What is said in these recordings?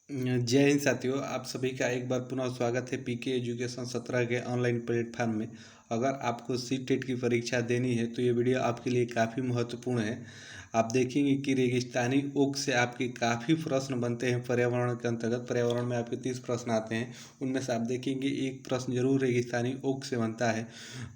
जय हिंद साथियों, आप सभी का एक बार पुनः स्वागत है पीके एजुकेशन 17 के ऑनलाइन प्लेटफॉर्म में। अगर आपको सी टेट की परीक्षा देनी है तो ये वीडियो आपके लिए काफ़ी महत्वपूर्ण है। आप देखेंगे कि रेगिस्तानी ओक से आपके काफ़ी प्रश्न बनते हैं। पर्यावरण के अंतर्गत पर्यावरण में आपके 30 प्रश्न आते हैं, उनमें से आप देखेंगे एक प्रश्न जरूर रेगिस्तानी ओक से बनता है।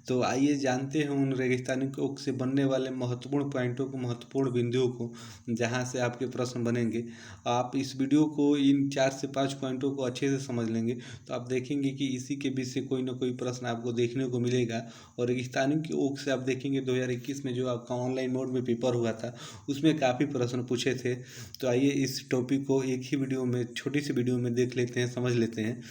तो आइए जानते हैं उन रेगिस्तानी ओक से बनने वाले महत्वपूर्ण पॉइंटों को, महत्वपूर्ण बिंदुओं को, जहाँ से आपके प्रश्न बनेंगे। आप इस वीडियो को इन 4 से 5 पॉइंटों को अच्छे से समझ लेंगे तो आप देखेंगे कि इसी के बीच से कोई ना कोई प्रश्न आपको देखने को मिलेगा। और रेगिस्तानी की ओर से आप देखेंगे 2021 में जो आपका ऑनलाइन मोड में पेपर हुआ था उसमें काफ़ी प्रश्न पूछे थे। तो आइए इस टॉपिक को एक ही वीडियो में, छोटी सी वीडियो में देख लेते हैं, समझ लेते हैं।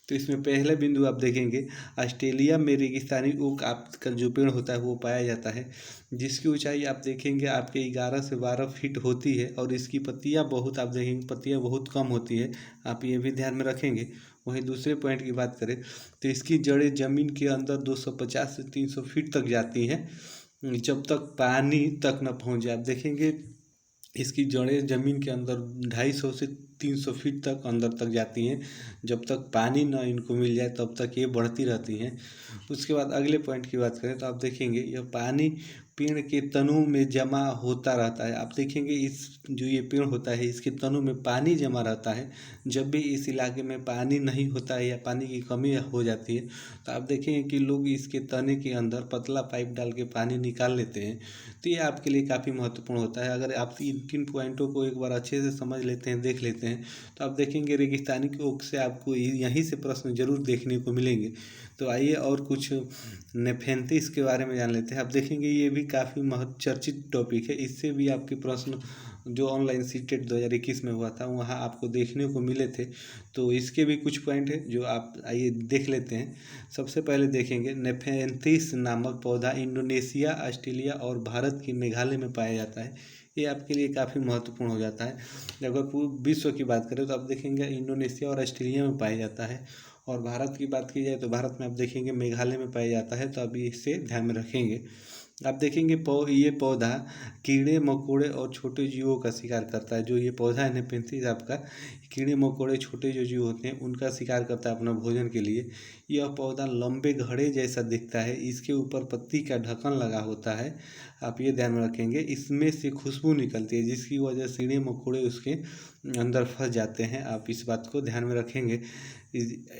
तो इसमें पहला बिंदु आप देखेंगे, ऑस्ट्रेलिया में रेगिस्तानी ओक आपका जो पेड़ होता है वो पाया जाता है, जिसकी ऊंचाई आप देखेंगे आपके 11 से 12 फीट होती है। और इसकी पत्तियां बहुत, आप देखेंगे पत्तियां बहुत कम होती है, आप ये भी ध्यान में रखेंगे। वहीं दूसरे पॉइंट की बात करें तो इसकी जड़ें ज़मीन के अंदर 250 से 300 फीट तक जाती हैं, जब तक पानी तक न पहुंच जाए। आप देखेंगे इसकी जड़ें ज़मीन के अंदर 250 से 300 फीट तक अंदर तक जाती हैं, जब तक पानी ना इनको मिल जाए तब तक ये बढ़ती रहती हैं। उसके बाद अगले पॉइंट की बात करें तो आप देखेंगे यह पानी पेड़ के तनों में जमा होता रहता है। आप देखेंगे इस जो ये पेड़ होता है इसके तनों में पानी जमा रहता है। जब भी इस इलाके में पानी नहीं होता है या पानी की कमी हो जाती है तो आप देखेंगे कि लोग इसके तने के अंदर पतला पाइप डाल के पानी निकाल लेते हैं। तो ये आपके लिए काफ़ी महत्वपूर्ण होता है। अगर आप इन किन पॉइंटों को एक बार अच्छे से समझ लेते हैं, देख लेते हैं, तो आप देखेंगे रेगिस्तानी की ओक से आपको यहीं से प्रश्न जरूर देखने को मिलेंगे। तो आइए और कुछ नेफेंथिस के बारे में जान लेते हैं। आप देखेंगे ये भी काफ़ी चर्चित टॉपिक है, इससे भी आपके प्रश्न जो ऑनलाइन सी टेट 2021 में हुआ था वहाँ आपको देखने को मिले थे। तो इसके भी कुछ पॉइंट है जो आप आइए देख लेते हैं। सबसे पहले देखेंगे, नेफेंथिस नामक पौधा इंडोनेशिया, ऑस्ट्रेलिया और भारत के मेघालय में पाया जाता है। ये आपके लिए काफ़ी महत्वपूर्ण हो जाता है। अगर पूरे विश्व की बात करें तो आप देखेंगे इंडोनेशिया और ऑस्ट्रेलिया में पाया जाता है। और भारत की बात की जाए तो भारत में आप देखेंगे मेघालय में पाया जाता है। तो आप इसे ध्यान में रखेंगे। आप देखेंगे ये पौधा कीड़े मकोड़े और छोटे जीवों का शिकार करता है। जो ये पौधा है नेपेंथिस आपका, कीड़े मकोड़े छोटे जो जीव होते हैं उनका शिकार करता है अपना भोजन के लिए। यह पौधा लंबे घड़े जैसा दिखता है, इसके ऊपर पत्ती का ढक्कन लगा होता है। आप ये ध्यान में रखेंगे। इसमें से खुशबू निकलती है जिसकी वजह से कीड़े मकोड़े उसके अंदर फंस जाते हैं। आप इस बात को ध्यान में रखेंगे।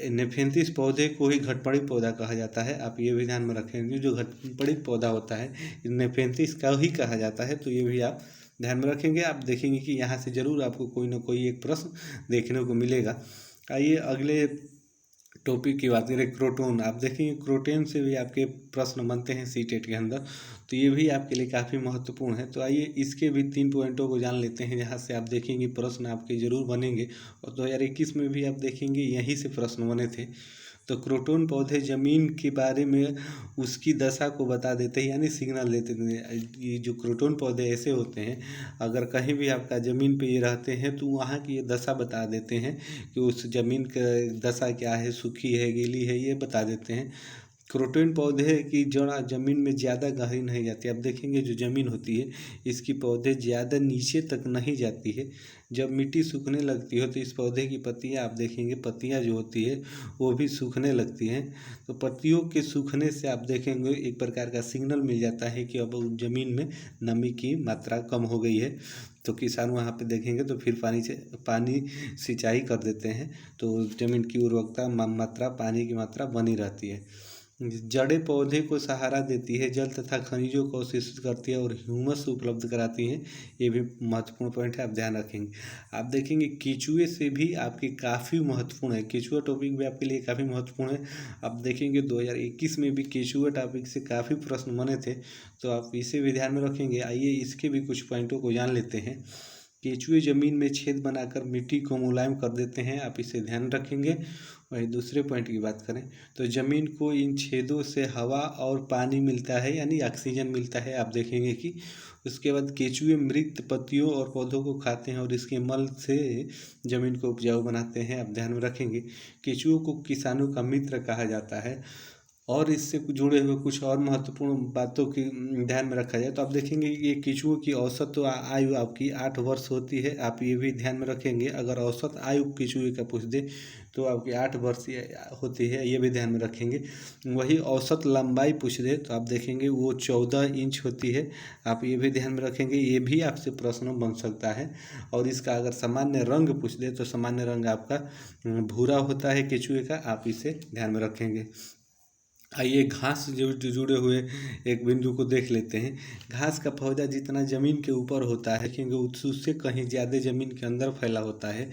नेफेंथिस पौधे को ही घटपड़ी पौधा कहा जाता है। आप ये भी ध्यान में रखेंगे, जो घटपड़ी पौधा होता है नेफेंथिस का ही कहा जाता है। तो ये भी आप ध्यान में रखेंगे। आप देखेंगे कि यहाँ से ज़रूर आपको कोई ना कोई एक प्रश्न देखने को मिलेगा। आइए अगले टॉपिक की बात करें, क्रोटोन। आप देखेंगे क्रोटोन से भी आपके प्रश्न बनते हैं सी टेट के अंदर, तो ये भी आपके लिए काफ़ी महत्वपूर्ण है। तो आइए इसके भी 3 पॉइंटों को जान लेते हैं जहाँ से आप देखेंगे प्रश्न आपके ज़रूर बनेंगे। और 2021 में भी आप देखेंगे यहीं से प्रश्न बने थे। तो क्रोटोन पौधे ज़मीन के बारे में उसकी दशा को बता देते हैं, यानी सिग्नल देते हैं। ये जो क्रोटोन पौधे ऐसे होते हैं, अगर कहीं भी आपका ज़मीन पे ये रहते हैं तो वहाँ की ये दशा बता देते हैं कि उस ज़मीन का दशा क्या है, सूखी है, गीली है, ये बता देते हैं। क्रोटोन पौधे की जड़ ज़मीन में ज़्यादा गहरी नहीं जाती। आप देखेंगे जो ज़मीन होती है इसकी पौधे ज़्यादा नीचे तक नहीं जाती है। जब मिट्टी सूखने लगती है तो इस पौधे की पत्तियां, आप देखेंगे पत्तियां जो होती है वो भी सूखने लगती हैं। तो पत्तियों के सूखने से आप देखेंगे एक प्रकार का सिग्नल मिल जाता है कि अब ज़मीन में नमी की मात्रा कम हो गई है। तो किसान वहाँ पे देखेंगे तो फिर पानी सिंचाई कर देते हैं, तो ज़मीन की उर्वरकता मात्रा, पानी की मात्रा बनी रहती है। जड़ें पौधे को सहारा देती है, जल तथा खनिजों को अवशोषित करती है और ह्यूमस उपलब्ध कराती हैं। ये भी महत्वपूर्ण पॉइंट है, आप ध्यान रखेंगे। आप देखेंगे केचुए से भी आपकी काफ़ी महत्वपूर्ण है, केचुआ टॉपिक भी आपके लिए काफ़ी महत्वपूर्ण है। आप देखेंगे 2021 में भी केचुआ टॉपिक से काफ़ी प्रश्न बने थे, तो आप इसे भी ध्यान में रखेंगे। आइए इसके भी कुछ पॉइंटों को जान लेते हैं। केचुए ज़मीन में छेद बनाकर मिट्टी को मुलायम कर देते हैं, आप इसे ध्यान रखेंगे। वहीं दूसरे पॉइंट की बात करें तो ज़मीन को इन छेदों से हवा और पानी मिलता है, यानी ऑक्सीजन मिलता है। आप देखेंगे कि उसके बाद केचुए मृत पत्तियों और पौधों को खाते हैं और इसके मल से ज़मीन को उपजाऊ बनाते हैं, आप ध्यान में रखेंगे। केचुओं को किसानों का मित्र कहा जाता है। और इससे जुड़े हुए कुछ और महत्वपूर्ण बातों की ध्यान में रखा जाए तो आप देखेंगे कि ये केंचुओं की औसत तो आयु आपकी 8 वर्ष होती है। आप ये भी ध्यान में रखेंगे, अगर औसत आयु केंचुए का पूछ दे तो आपकी 8 वर्ष होती है, ये भी ध्यान में रखेंगे। वही औसत लंबाई पूछ दे तो आप देखेंगे वो 14 इंच होती है, आप ये भी ध्यान में रखेंगे। ये भी आपसे प्रश्न बन सकता है। और इसका अगर सामान्य रंग पूछ दे तो सामान्य रंग आपका भूरा होता है केंचुए का, आप इसे ध्यान में रखेंगे। आइए घास से जुड़े हुए एक बिंदु को देख लेते हैं। घास का पौधा जितना ज़मीन के ऊपर होता है देखेंगे उससे कहीं ज़्यादा ज़मीन के अंदर फैला होता है।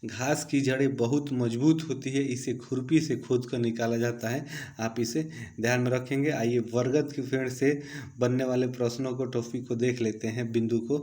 घास की जड़ें बहुत मजबूत होती है, इसे खुरपी से खोद कर निकाला जाता है, आप इसे ध्यान में रखेंगे। आइए बरगद के पेड़ से बनने वाले प्रश्नों को, टॉपिक को देख लेते हैं बिंदु को।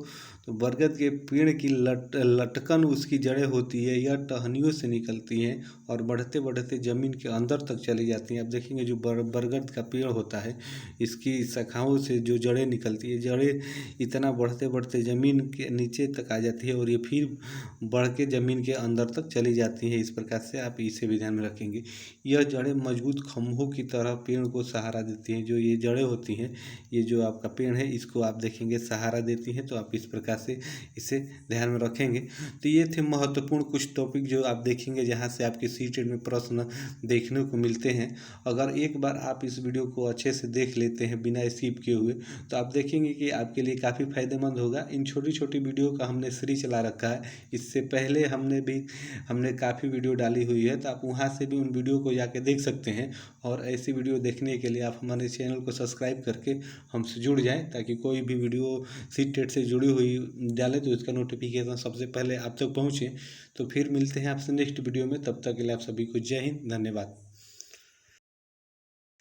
तो बरगद के पेड़ की लटकन उसकी जड़ें होती है, यह टहनियों से निकलती हैं और बढ़ते बढ़ते ज़मीन के अंदर तक चली जाती हैं। आप देखेंगे जो बरगद का पेड़ होता है, इसकी शाखाओं से जो जड़ें निकलती है, जड़ें इतना बढ़ते बढ़ते ज़मीन के नीचे तक आ जाती है और ये फिर बढ़ के ज़मीन के अंदर तक चली जाती है। इस प्रकार से आप इसे भी ध्यान में रखेंगे। यह जड़ें मजबूत खंभों की तरह पेड़ को सहारा देती हैं। जो ये जड़ें होती हैं, ये जो आपका पेड़ है इसको आप देखेंगे सहारा देती हैं, तो आप इस प्रकार से इसे ध्यान में रखेंगे। तो ये थे महत्वपूर्ण कुछ टॉपिक जो आप देखेंगे जहाँ से आपके सीटेट में प्रश्न देखने को मिलते हैं। अगर एक बार आप इस वीडियो को अच्छे से देख लेते हैं बिना स्किप किए हुए तो आप देखेंगे कि आपके लिए काफ़ी फायदेमंद होगा। इन छोटी छोटी वीडियो का हमने सीरीज चला रखा है, इससे पहले हमने काफ़ी वीडियो डाली हुई है, तो आप वहाँ से भी उन वीडियो को जाके देख सकते हैं। और ऐसी वीडियो देखने के लिए आप हमारे चैनल को सब्सक्राइब करके हमसे जुड़ जाएं, ताकि कोई भी वीडियो सीटेट से जुड़ी हुई डाले तो इसका नोटिफिकेशन सबसे पहले आप तक पहुँचे। तो फिर मिलते हैं आपसे नेक्स्ट वीडियो में, तब तक के लिए आप सभी को जय हिंद, धन्यवाद।